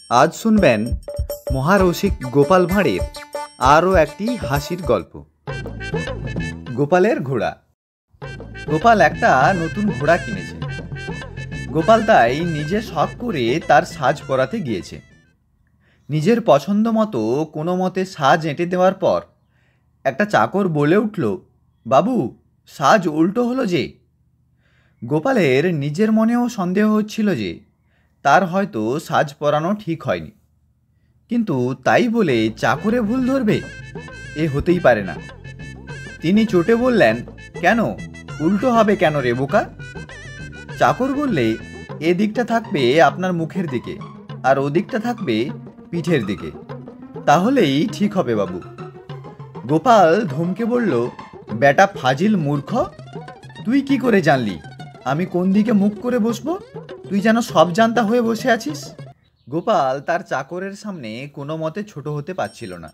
আজ শুনবেন মহারসিক গোপাল ভাঁড়ের আরও একটি হাসির গল্প। গোপালের ঘোড়া। গোপাল একটা নতুন ঘোড়া কিনেছে। গোপাল তাই নিজে শখ করে তার সাজ পরাতে গিয়েছে। নিজের পছন্দ মতো কোনো মতে সাজ এঁটে দেওয়ার পর একটা চাকর বলে উঠল, বাবু, সাজ উল্টো হলো যে। গোপালের নিজের মনেও সন্দেহ হচ্ছিল যে তার হয়তো সাজ পরানো ঠিক হয়নি, কিন্তু তাই বলে চাকরে ভুল ধরবে? এ হতেই পারে না। তিনি চটে বললেন, কেন, উল্টো হবে কেন রে বোকা? চাকর বললে, এ দিকটা থাকবে আপনার মুখের দিকে আর ওদিকটা থাকবে পিঠের দিকে, তাহলেই ঠিক হবে বাবু। গোপাল ধমকে বলল, বেটা ফাজিল মূর্খ, তুই কি করে জানলি আমি কোন দিকে মুখ করে বসবো? তুই যেন সব জানতা হয়ে বসে আছিস। গোপাল তার চাকরের সামনে কোনো মতে ছোট হতে পারছিল না।